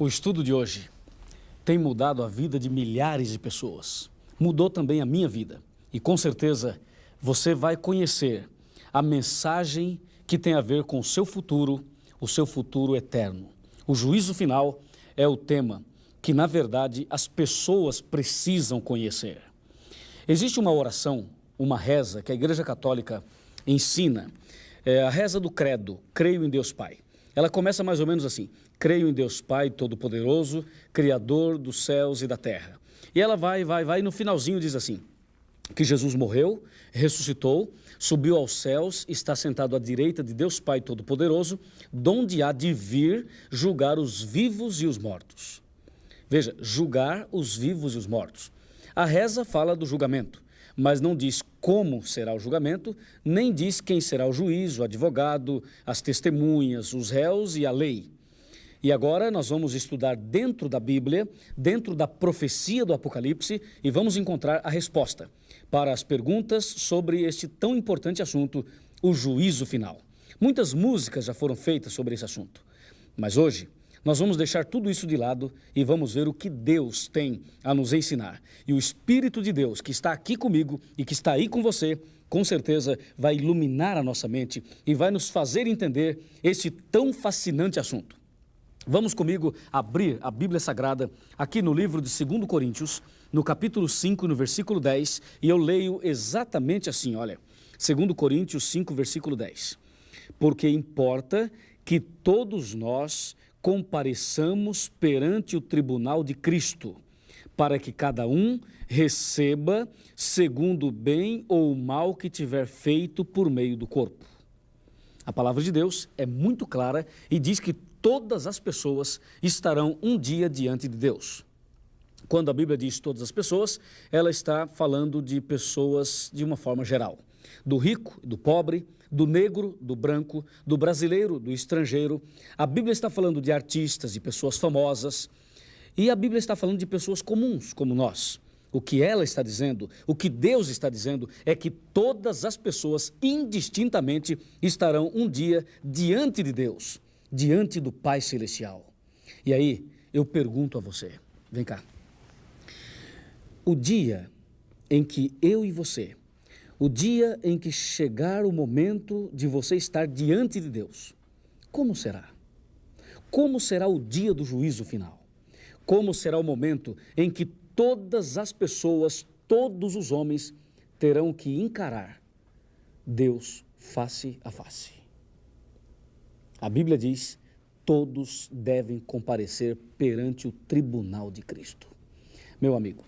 O estudo de hoje tem mudado a vida de milhares de pessoas. Mudou também a minha vida. E com certeza você vai conhecer a mensagem que tem a ver com o seu futuro eterno. O juízo final é o tema que, na verdade, as pessoas precisam conhecer. Existe uma oração, uma reza que a Igreja Católica ensina, a reza do credo, creio em Deus Pai. Ela começa mais ou menos assim: creio em Deus Pai Todo-Poderoso, Criador dos céus e da terra. E ela vai, e no finalzinho diz assim, que Jesus morreu, ressuscitou, subiu aos céus, está sentado à direita de Deus Pai Todo-Poderoso, donde há de vir julgar os vivos e os mortos. Veja, julgar os vivos e os mortos. A reza fala do julgamento, mas não diz como será o julgamento, nem diz quem será o juiz, o advogado, as testemunhas, os réus e a lei. E agora nós vamos estudar dentro da Bíblia, dentro da profecia do Apocalipse, e vamos encontrar a resposta para as perguntas sobre este tão importante assunto, o juízo final. Muitas músicas já foram feitas sobre esse assunto, mas hoje nós vamos deixar tudo isso de lado e vamos ver o que Deus tem a nos ensinar. E o Espírito de Deus, que está aqui comigo e que está aí com você, com certeza vai iluminar a nossa mente e vai nos fazer entender este tão fascinante assunto. Vamos comigo abrir a Bíblia Sagrada aqui no livro de 2 Coríntios, no capítulo 5, no versículo 10, e eu leio exatamente assim, olha, 2 Coríntios 5, versículo 10. Porque importa que todos nós compareçamos perante o tribunal de Cristo, para que cada um receba segundo o bem ou o mal que tiver feito por meio do corpo. A palavra de Deus é muito clara e diz que todas as pessoas estarão um dia diante de Deus. Quando a Bíblia diz todas as pessoas, ela está falando de pessoas de uma forma geral. Do rico, do pobre, do negro, do branco, do brasileiro, do estrangeiro. A Bíblia está falando de artistas, de pessoas famosas. E a Bíblia está falando de pessoas comuns, como nós. O que ela está dizendo, o que Deus está dizendo, é que todas as pessoas, indistintamente, estarão um dia diante de Deus, diante do Pai Celestial. E aí, eu pergunto a você, vem cá. O dia em que eu e você, o dia em que chegar o momento de você estar diante de Deus, como será? Como será o dia do juízo final? Como será o momento em que todas as pessoas, todos os homens, terão que encarar Deus face a face? A Bíblia diz, todos devem comparecer perante o tribunal de Cristo. Meu amigo,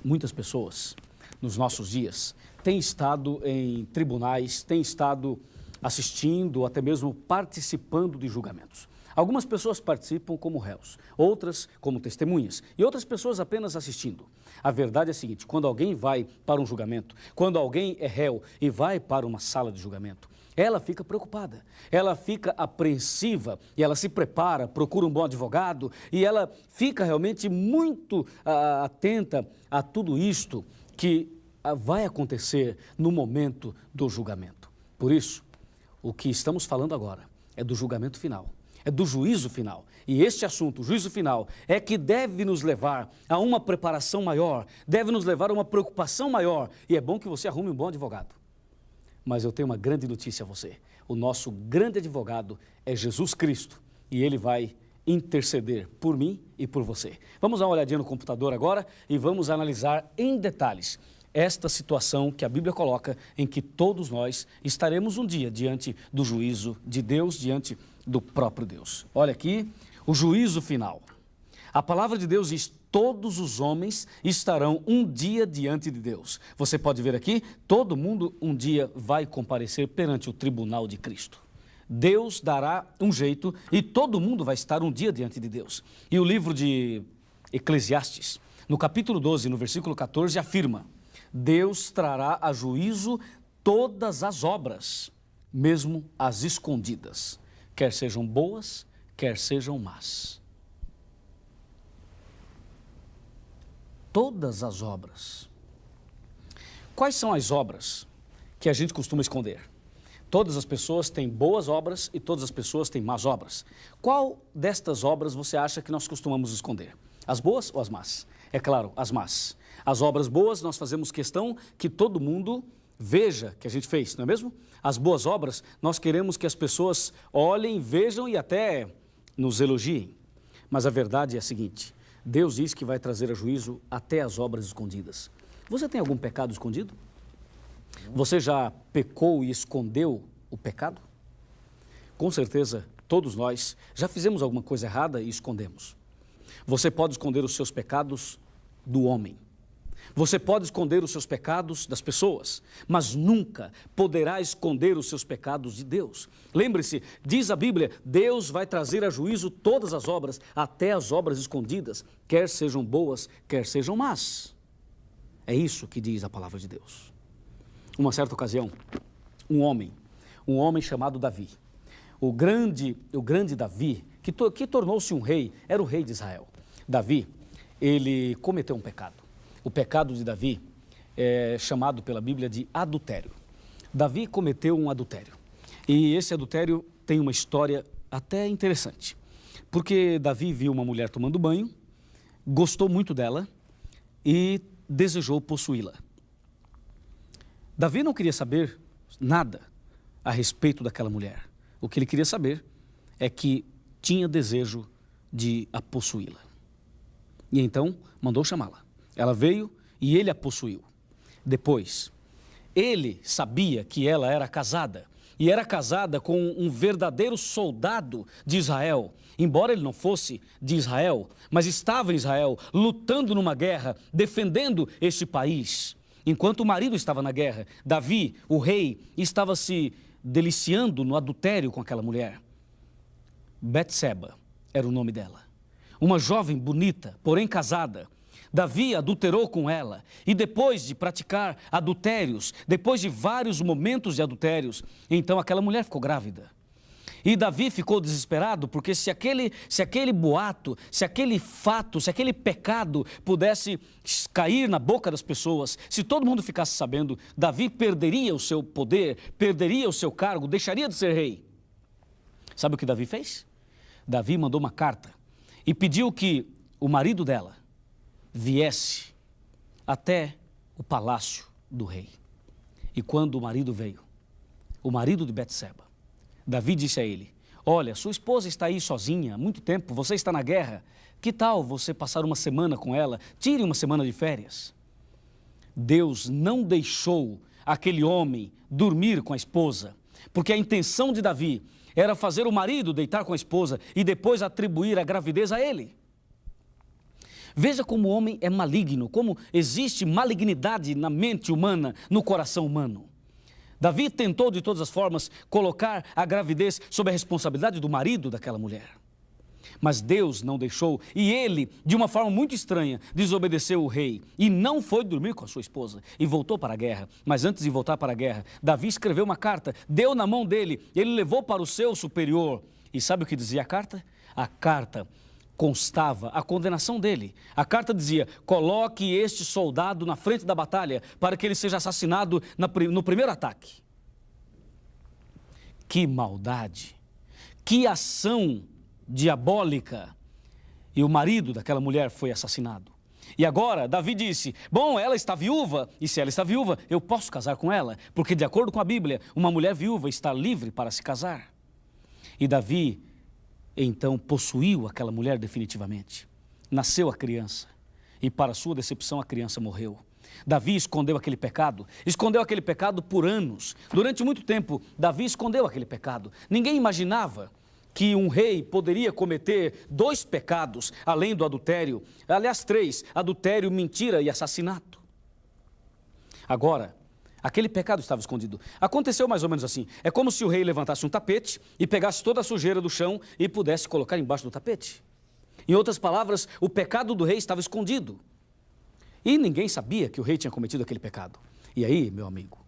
muitas pessoas nos nossos dias têm estado em tribunais, têm estado assistindo, até mesmo participando de julgamentos. Algumas pessoas participam como réus, outras como testemunhas e outras pessoas apenas assistindo. A verdade é a seguinte: quando alguém vai para um julgamento, quando alguém é réu e vai para uma sala de julgamento, ela fica preocupada, ela fica apreensiva e ela se prepara, procura um bom advogado e ela fica realmente muito atenta a tudo isto que vai acontecer no momento do julgamento. Por isso, o que estamos falando agora é do julgamento final, é do juízo final. E este assunto, o juízo final, é que deve nos levar a uma preparação maior, deve nos levar a uma preocupação maior. E é bom que você arrume um bom advogado. Mas eu tenho uma grande notícia a você. O nosso grande advogado é Jesus Cristo e ele vai interceder por mim e por você. Vamos dar uma olhadinha no computador agora e vamos analisar em detalhes esta situação que a Bíblia coloca, em que todos nós estaremos um dia diante do juízo de Deus, diante do próprio Deus. Olha aqui, o juízo final. A palavra de Deus diz: todos os homens estarão um dia diante de Deus. Você pode ver aqui, todo mundo um dia vai comparecer perante o tribunal de Cristo. Deus dará um jeito e todo mundo vai estar um dia diante de Deus. E o livro de Eclesiastes, no capítulo 12, no versículo 14, afirma: Deus trará a juízo todas as obras, mesmo as escondidas, quer sejam boas, quer sejam más. Todas as obras. Quais são as obras que a gente costuma esconder? Todas as pessoas têm boas obras e todas as pessoas têm más obras. Qual destas obras você acha que nós costumamos esconder? As boas ou as más? É claro, as más. As obras boas nós fazemos questão que todo mundo veja que a gente fez, não é mesmo? As boas obras nós queremos que as pessoas olhem, vejam e até nos elogiem. Mas a verdade é a seguinte: Deus diz que vai trazer a juízo até as obras escondidas. Você tem algum pecado escondido? Você já pecou e escondeu o pecado? Com certeza, todos nós já fizemos alguma coisa errada e escondemos. Você pode esconder os seus pecados do homem. Você pode esconder os seus pecados das pessoas, mas nunca poderá esconder os seus pecados de Deus. Lembre-se, diz a Bíblia, Deus vai trazer a juízo todas as obras, até as obras escondidas, quer sejam boas, quer sejam más. É isso que diz a palavra de Deus. Uma certa ocasião, um homem chamado Davi, o grande Davi, que tornou-se um rei, era o rei de Israel. Davi, ele cometeu um pecado. O pecado de Davi é chamado pela Bíblia de adultério. Davi cometeu um adultério. E esse adultério tem uma história até interessante. Porque Davi viu uma mulher tomando banho, gostou muito dela e desejou possuí-la. Davi não queria saber nada a respeito daquela mulher. O que ele queria saber é que tinha desejo de a possuí-la. E então mandou chamá-la. Ela veio e ele a possuiu. Depois, ele sabia que ela era casada. E era casada com um verdadeiro soldado de Israel. Embora ele não fosse de Israel, mas estava em Israel, lutando numa guerra, defendendo este país. Enquanto o marido estava na guerra, Davi, o rei, estava se deliciando no adultério com aquela mulher. Betseba era o nome dela. Uma jovem bonita, porém casada. Davi adulterou com ela e depois de praticar adultérios, depois de vários momentos de adultérios, então aquela mulher ficou grávida. E Davi ficou desesperado porque se aquele boato, se aquele fato, se aquele pecado pudesse cair na boca das pessoas, se todo mundo ficasse sabendo, Davi perderia o seu poder, perderia o seu cargo, deixaria de ser rei. Sabe o que Davi fez? Davi mandou uma carta e pediu que o marido dela viesse até o palácio do rei. E quando o marido veio, o marido de Betseba, Davi disse a ele: olha, sua esposa está aí sozinha há muito tempo, você está na guerra, que tal você passar uma semana com ela, tire uma semana de férias? Deus não deixou aquele homem dormir com a esposa, porque a intenção de Davi era fazer o marido deitar com a esposa e depois atribuir a gravidez a ele. Veja como o homem é maligno, como existe malignidade na mente humana, no coração humano. Davi tentou de todas as formas colocar a gravidez sob a responsabilidade do marido daquela mulher. Mas Deus não deixou e ele, de uma forma muito estranha, desobedeceu o rei e não foi dormir com a sua esposa e voltou para a guerra. Mas antes de voltar para a guerra, Davi escreveu uma carta, deu na mão dele, ele levou para o seu superior. E sabe o que dizia a carta? A carta constava a condenação dele. A carta dizia: coloque este soldado na frente da batalha para que ele seja assassinado no primeiro ataque. Que maldade! Que ação diabólica! E o marido daquela mulher foi assassinado. E agora Davi disse: bom, ela está viúva, e se ela está viúva, eu posso casar com ela, porque de acordo com a Bíblia, uma mulher viúva está livre para se casar. E Davi então possuiu aquela mulher definitivamente. Nasceu a criança e para sua decepção a criança morreu. Davi escondeu aquele pecado por anos. Durante muito tempo, Davi escondeu aquele pecado. Ninguém imaginava que um rei poderia cometer 2 pecados, além do adultério. Aliás, 3, adultério, mentira e assassinato. Agora, aquele pecado estava escondido. Aconteceu mais ou menos assim. É como se o rei levantasse um tapete e pegasse toda a sujeira do chão e pudesse colocar embaixo do tapete. Em outras palavras, o pecado do rei estava escondido. E ninguém sabia que o rei tinha cometido aquele pecado. E aí, meu amigo,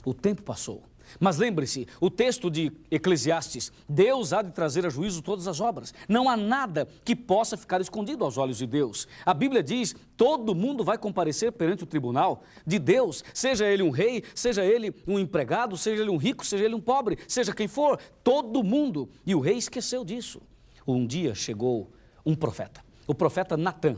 o tempo passou. Mas lembre-se, o texto de Eclesiastes, Deus há de trazer a juízo todas as obras. Não há nada que possa ficar escondido aos olhos de Deus. A Bíblia diz, todo mundo vai comparecer perante o tribunal de Deus, seja ele um rei, seja ele um empregado, seja ele um rico, seja ele um pobre, seja quem for, todo mundo. E o rei esqueceu disso. Um dia chegou um profeta, o profeta Natã.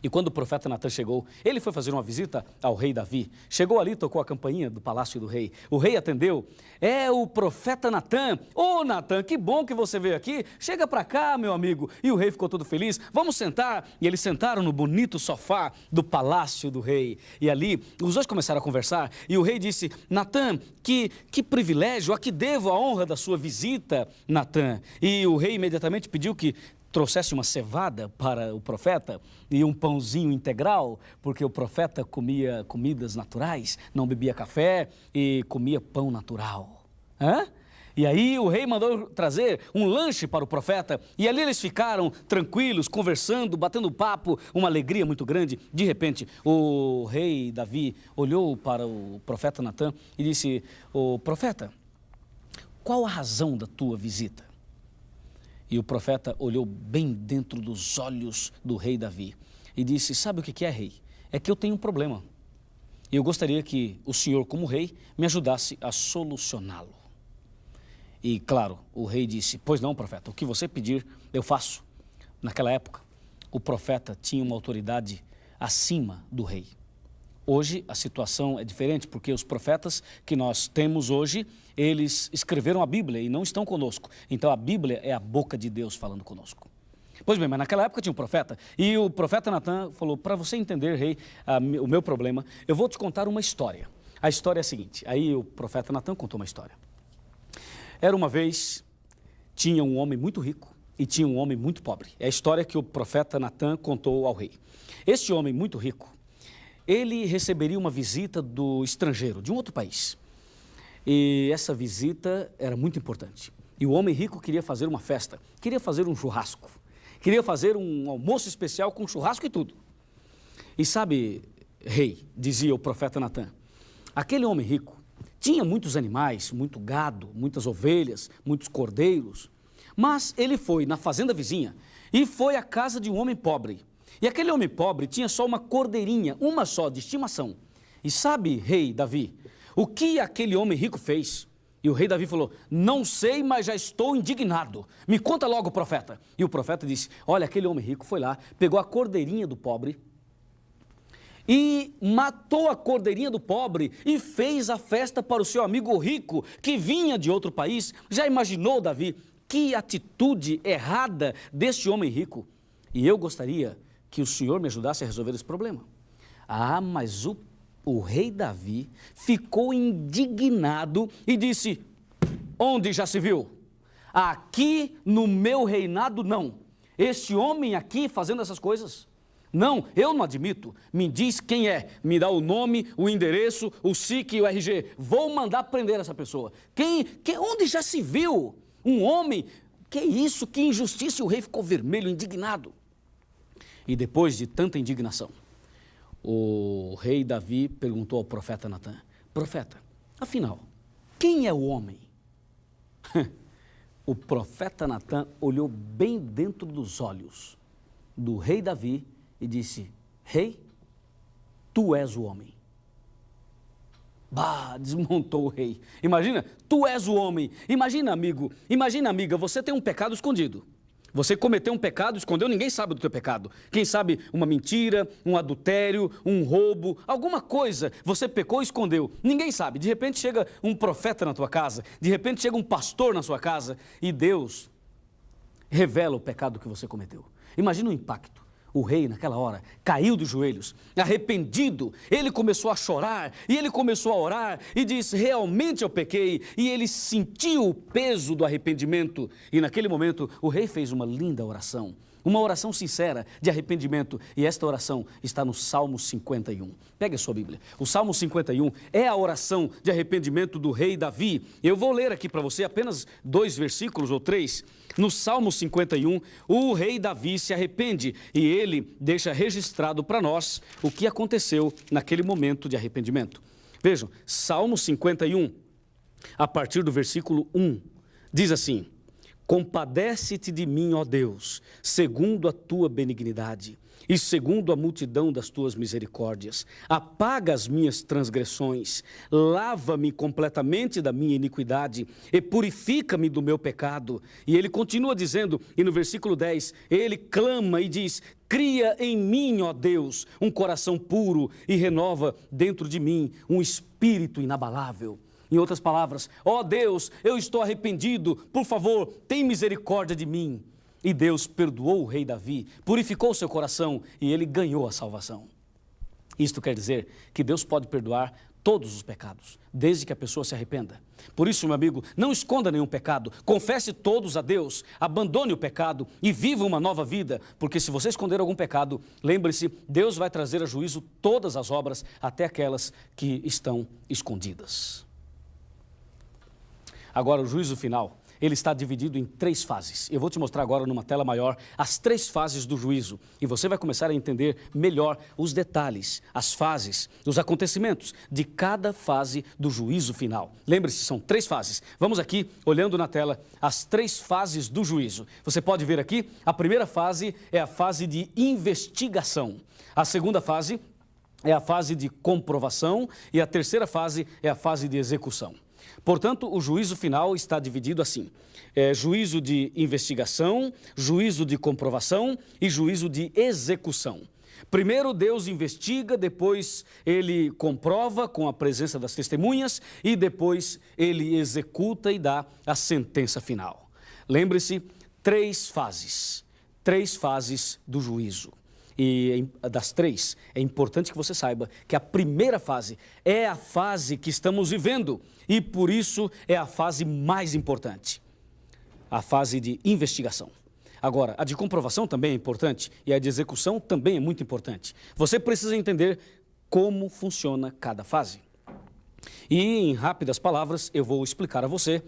E quando o profeta Natã chegou, ele foi fazer uma visita ao rei Davi. Chegou ali, tocou a campainha do palácio do rei. O rei atendeu. É o profeta Natã. Ô Natã, que bom que você veio aqui. Chega para cá, meu amigo. E o rei ficou todo feliz. Vamos sentar. E eles sentaram no bonito sofá do palácio do rei. E ali, os dois começaram a conversar. E o rei disse, Natã, que privilégio, a que devo a honra da sua visita, Natã. E o rei imediatamente pediu que trouxesse uma cevada para o profeta e um pãozinho integral, porque o profeta comia comidas naturais, não bebia café e comia pão natural. E aí o rei mandou trazer um lanche para o profeta e ali eles ficaram tranquilos, conversando, batendo papo, uma alegria muito grande. De repente, o rei Davi olhou para o profeta Natã e disse, ô profeta, qual a razão da tua visita? E o profeta olhou bem dentro dos olhos do rei Davi e disse, sabe o que é, rei? É que eu tenho um problema. E eu gostaria que o senhor, como rei, me ajudasse a solucioná-lo. E claro, o rei disse, pois não, profeta, o que você pedir, eu faço. Naquela época, o profeta tinha uma autoridade acima do rei. Hoje a situação é diferente, porque os profetas que nós temos hoje, eles escreveram a Bíblia e não estão conosco. Então a Bíblia é a boca de Deus falando conosco. Pois bem, mas naquela época tinha um profeta, e o profeta Natã falou, para você entender, rei, o meu problema, eu vou te contar uma história. A história é a seguinte, aí o profeta Natã contou uma história. Era uma vez, tinha um homem muito rico e tinha um homem muito pobre. É a história que o profeta Natã contou ao rei. Este homem muito rico, ele receberia uma visita do estrangeiro, de um outro país. E essa visita era muito importante. E o homem rico queria fazer uma festa, queria fazer um churrasco, queria fazer um almoço especial com churrasco e tudo. E sabe, rei, dizia o profeta Natã, aquele homem rico tinha muitos animais, muito gado, muitas ovelhas, muitos cordeiros, mas ele foi na fazenda vizinha e foi à casa de um homem pobre. E aquele homem pobre tinha só uma cordeirinha, uma só, de estimação. E sabe, rei Davi, o que aquele homem rico fez? E o rei Davi falou, não sei, mas já estou indignado. Me conta logo, profeta. E o profeta disse, olha, aquele homem rico foi lá, pegou a cordeirinha do pobre e matou a cordeirinha do pobre e fez a festa para o seu amigo rico que vinha de outro país. Já imaginou, Davi, que atitude errada deste homem rico? E eu gostaria que o senhor me ajudasse a resolver esse problema. Ah, mas o rei Davi ficou indignado e disse, onde já se viu? Aqui no meu reinado não. Este homem aqui fazendo essas coisas? Não, eu não admito. Me diz quem é, me dá o nome, o endereço, o SIC e o RG. Vou mandar prender essa pessoa. Onde já se viu um homem? Que isso, que injustiça! E o rei ficou vermelho, indignado. E depois de tanta indignação, o rei Davi perguntou ao profeta Natã, profeta, afinal, quem é o homem? O profeta Natã olhou bem dentro dos olhos do rei Davi e disse, rei, tu és o homem. Bah, desmontou o rei. Imagina, tu és o homem. Imagina, amigo, imagina, amiga, você tem um pecado escondido. Você cometeu um pecado, escondeu, ninguém sabe do teu pecado. Quem sabe uma mentira, um adultério, um roubo, alguma coisa. Você pecou e escondeu. Ninguém sabe. De repente chega um profeta na tua casa, de repente chega um pastor na sua casa e Deus revela o pecado que você cometeu. Imagina o impacto. O rei, naquela hora, caiu dos joelhos, arrependido. Ele começou a chorar e ele começou a orar e disse, realmente eu pequei. E ele sentiu o peso do arrependimento. E naquele momento, o rei fez uma linda oração. Uma oração sincera de arrependimento. E esta oração está no Salmo 51. Pegue a sua Bíblia. O Salmo 51 é a oração de arrependimento do rei Davi. Eu vou ler aqui para você apenas 2 versículos ou 3. No Salmo 51, o rei Davi se arrepende e ele deixa registrado para nós o que aconteceu naquele momento de arrependimento. Vejam, Salmo 51, a partir do versículo 1, diz assim: compadece-te de mim, ó Deus, segundo a tua benignidade e segundo a multidão das tuas misericórdias. Apaga as minhas transgressões, lava-me completamente da minha iniquidade e purifica-me do meu pecado. E ele continua dizendo, e no versículo 10, ele clama e diz: cria em mim, ó Deus, um coração puro e renova dentro de mim um espírito inabalável. Em outras palavras, ó Deus, eu estou arrependido, por favor, tem misericórdia de mim. E Deus perdoou o rei Davi, purificou seu coração e ele ganhou a salvação. Isto quer dizer que Deus pode perdoar todos os pecados, desde que a pessoa se arrependa. Por isso, meu amigo, não esconda nenhum pecado, confesse todos a Deus, abandone o pecado e viva uma nova vida, porque se você esconder algum pecado, lembre-se, Deus vai trazer a juízo todas as obras, até aquelas que estão escondidas. Agora, o juízo final, ele está dividido em 3 fases. Eu vou te mostrar agora numa tela maior as 3 fases do juízo. E você vai começar a entender melhor os detalhes, as fases, os acontecimentos de cada fase do juízo final. Lembre-se, são 3 fases. Vamos aqui, olhando na tela, as 3 fases do juízo. Você pode ver aqui, a primeira fase é a fase de investigação. A segunda fase é a fase de comprovação e a terceira fase é a fase de execução. Portanto, o juízo final está dividido assim: juízo de investigação, juízo de comprovação e juízo de execução. Primeiro Deus investiga, depois ele comprova com a presença das testemunhas e depois ele executa e dá a sentença final. Lembre-se, 3 fases do juízo. E das 3, é importante que você saiba que a primeira fase é a fase que estamos vivendo e por isso é a fase mais importante, a fase de investigação. Agora, a de comprovação também é importante e a de execução também é muito importante. Você precisa entender como funciona cada fase. E em rápidas palavras, eu vou explicar a você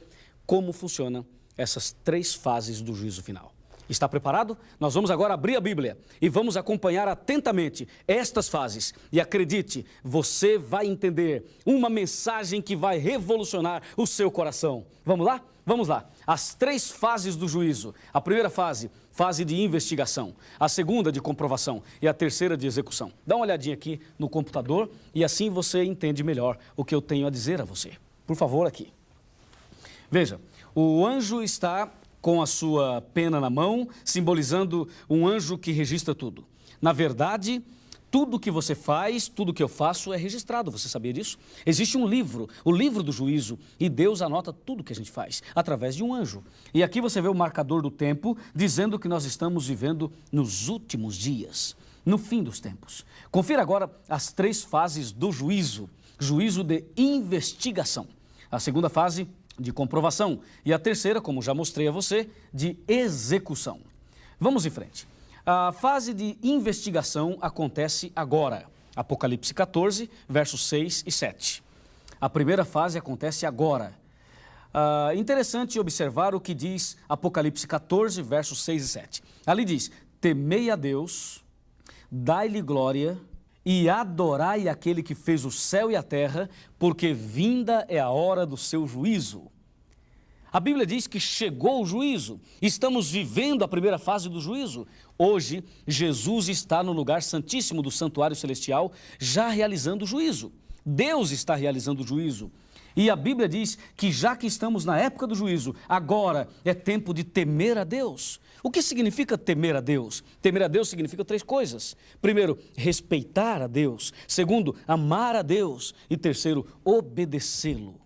como funcionam essas 3 fases do juízo final. Está preparado? Nós vamos agora abrir a Bíblia e vamos acompanhar atentamente estas fases. E acredite, você vai entender uma mensagem que vai revolucionar o seu coração. Vamos lá? Vamos lá. As 3 fases do juízo. A primeira fase, fase de investigação. A segunda, de comprovação. E a terceira, de execução. Dá uma olhadinha aqui no computador e assim você entende melhor o que eu tenho a dizer a você. Por favor, aqui. Veja, o anjo está com a sua pena na mão, simbolizando um anjo que registra tudo. Na verdade, tudo que você faz, tudo que eu faço é registrado, você sabia disso? Existe um livro, o livro do juízo, e Deus anota tudo que a gente faz, através de um anjo. E aqui você vê o marcador do tempo, dizendo que nós estamos vivendo nos últimos dias, no fim dos tempos. Confira agora as 3 fases do juízo. Juízo de investigação. A segunda fase, de comprovação, e a terceira, como já mostrei a você, de execução. Vamos em frente. A fase de investigação acontece agora. Apocalipse 14, versos 6 e 7. A primeira fase acontece agora. Interessante observar o que diz Apocalipse 14, versos 6 e 7. Ali diz: temei a Deus, dai-lhe glória e adorai aquele que fez o céu e a terra, porque vinda é a hora do seu juízo. A Bíblia diz que chegou o juízo, estamos vivendo a primeira fase do juízo. Hoje, Jesus está no lugar santíssimo do santuário celestial, já realizando o juízo. Deus está realizando o juízo. E a Bíblia diz que já que estamos na época do juízo, agora é tempo de temer a Deus. O que significa temer a Deus? Temer a Deus significa 3 coisas. Primeiro, respeitar a Deus. Segundo, amar a Deus. E terceiro, obedecê-lo.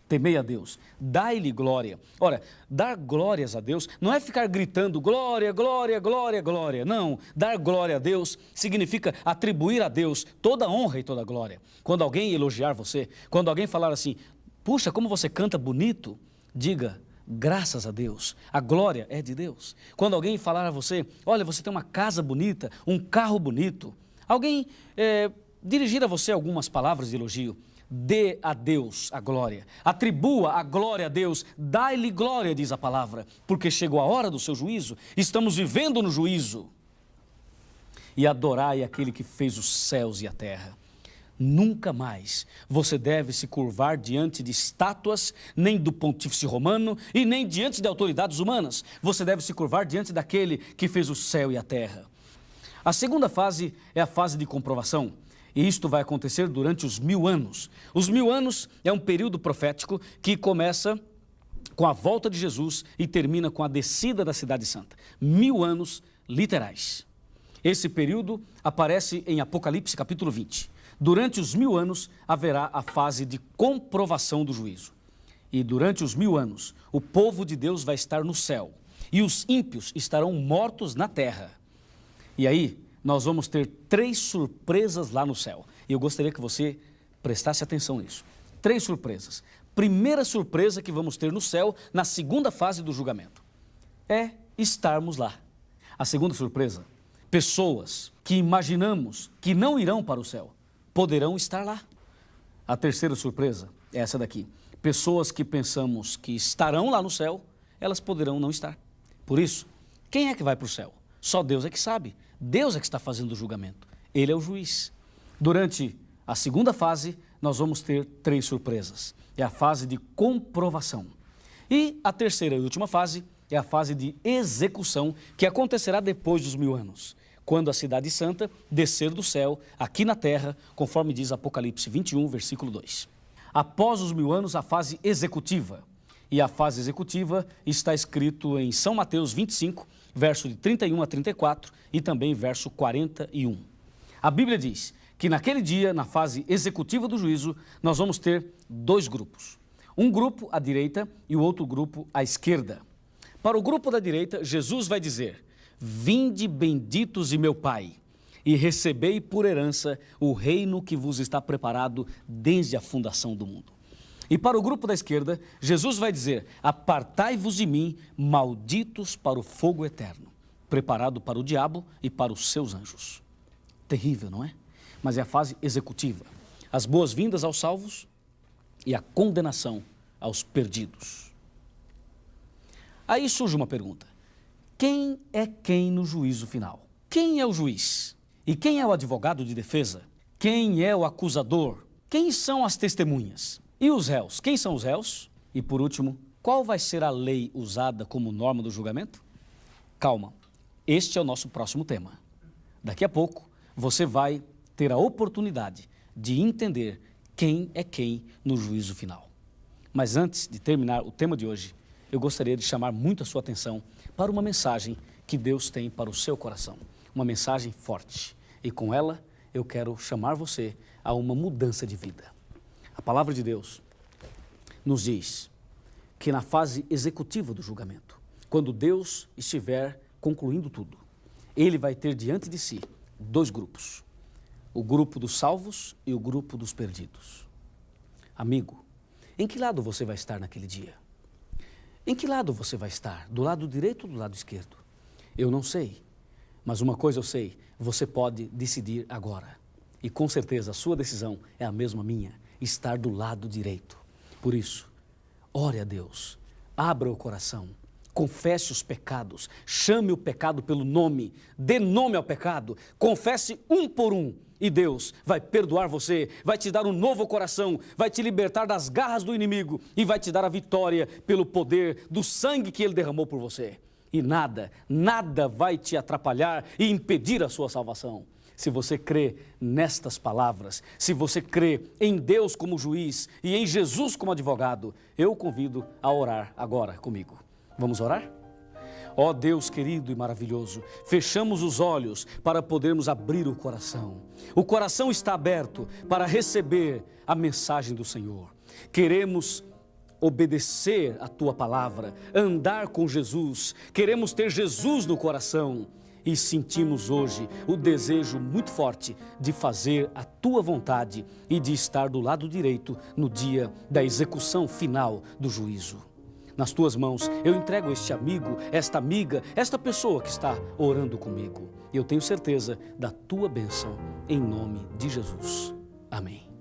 Temei a Deus, dai-lhe glória. Ora, dar glórias a Deus não é ficar gritando glória, glória, glória, glória. Não, dar glória a Deus significa atribuir a Deus toda a honra e toda a glória. Quando alguém elogiar você, quando alguém falar assim, puxa, como você canta bonito, diga, graças a Deus, a glória é de Deus. Quando alguém falar a você, olha, você tem uma casa bonita, um carro bonito, alguém dirigir a você algumas palavras de elogio, dê a Deus a glória, atribua a glória a Deus, dai-lhe glória, diz a palavra, porque chegou a hora do seu juízo, estamos vivendo no juízo. E adorai aquele que fez os céus e a terra. Nunca mais você deve se curvar diante de estátuas, nem do pontífice romano e nem diante de autoridades humanas. Você deve se curvar diante daquele que fez o céu e a terra. A segunda fase é a fase de comprovação. E isto vai acontecer durante os 1000 anos. Os 1000 anos é um período profético que começa com a volta de Jesus e termina com a descida da Cidade Santa. 1000 anos literais. Esse período aparece em Apocalipse capítulo 20. Durante os 1000 anos haverá a fase de comprovação do juízo. E durante os 1000 anos, o povo de Deus vai estar no céu e os ímpios estarão mortos na terra. E aí, nós vamos ter 3 surpresas lá no céu. E eu gostaria que você prestasse atenção nisso. 3 surpresas. Primeira surpresa que vamos ter no céu, na segunda fase do julgamento, é estarmos lá. A segunda surpresa, pessoas que imaginamos que não irão para o céu, poderão estar lá. A terceira surpresa é essa daqui. Pessoas que pensamos que estarão lá no céu, elas poderão não estar. Por isso, quem é que vai para o céu? Só Deus é que sabe. Deus é que está fazendo o julgamento. Ele é o juiz. Durante a segunda fase, nós vamos ter 3 surpresas. É a fase de comprovação. E a terceira e última fase é a fase de execução, que acontecerá depois dos 1000 anos. Quando a Cidade Santa descer do céu, aqui na terra, conforme diz Apocalipse 21, versículo 2. Após os 1000 anos, a fase executiva. E a fase executiva está escrito em São Mateus 25, verso de 31 a 34 e também verso 41. A Bíblia diz que naquele dia, na fase executiva do juízo, nós vamos ter 2 grupos. Um grupo à direita e o outro grupo à esquerda. Para o grupo da direita, Jesus vai dizer: vinde benditos de meu Pai, e recebei por herança o reino que vos está preparado desde a fundação do mundo. E para o grupo da esquerda, Jesus vai dizer: apartai-vos de mim, malditos, para o fogo eterno, preparado para o diabo e para os seus anjos. Terrível, não é? Mas é a fase executiva. As boas-vindas aos salvos e a condenação aos perdidos. Aí surge uma pergunta. Quem é quem no juízo final? Quem é o juiz? E quem é o advogado de defesa? Quem é o acusador? Quem são as testemunhas? E os réus? Quem são os réus? E por último, qual vai ser a lei usada como norma do julgamento? Calma, este é o nosso próximo tema. Daqui a pouco, você vai ter a oportunidade de entender quem é quem no juízo final. Mas antes de terminar o tema de hoje, eu gostaria de chamar muito a sua atenção para uma mensagem que Deus tem para o seu coração. Uma mensagem forte. E com ela, eu quero chamar você a uma mudança de vida. A palavra de Deus nos diz que na fase executiva do julgamento, quando Deus estiver concluindo tudo, Ele vai ter diante de si 2 grupos. O grupo dos salvos e o grupo dos perdidos. Amigo, em que lado você vai estar naquele dia? Em que lado você vai estar? Do lado direito ou do lado esquerdo? Eu não sei, mas uma coisa eu sei, você pode decidir agora. E com certeza a sua decisão é a mesma minha, estar do lado direito. Por isso, ore a Deus, abra o coração, confesse os pecados, chame o pecado pelo nome, dê nome ao pecado, confesse um por um. E Deus vai perdoar você, vai te dar um novo coração, vai te libertar das garras do inimigo e vai te dar a vitória pelo poder do sangue que Ele derramou por você. E nada vai te atrapalhar e impedir a sua salvação. Se você crê nestas palavras, se você crê em Deus como juiz e em Jesus como advogado, eu o convido a orar agora comigo. Vamos orar? Ó Deus querido e maravilhoso, fechamos os olhos para podermos abrir o coração. O coração está aberto para receber a mensagem do Senhor. Queremos obedecer a Tua palavra, andar com Jesus, queremos ter Jesus no coração e sentimos hoje o desejo muito forte de fazer a Tua vontade e de estar do lado direito no dia da execução final do juízo. Nas Tuas mãos eu entrego este amigo, esta amiga, esta pessoa que está orando comigo. Eu tenho certeza da Tua bênção, em nome de Jesus. Amém.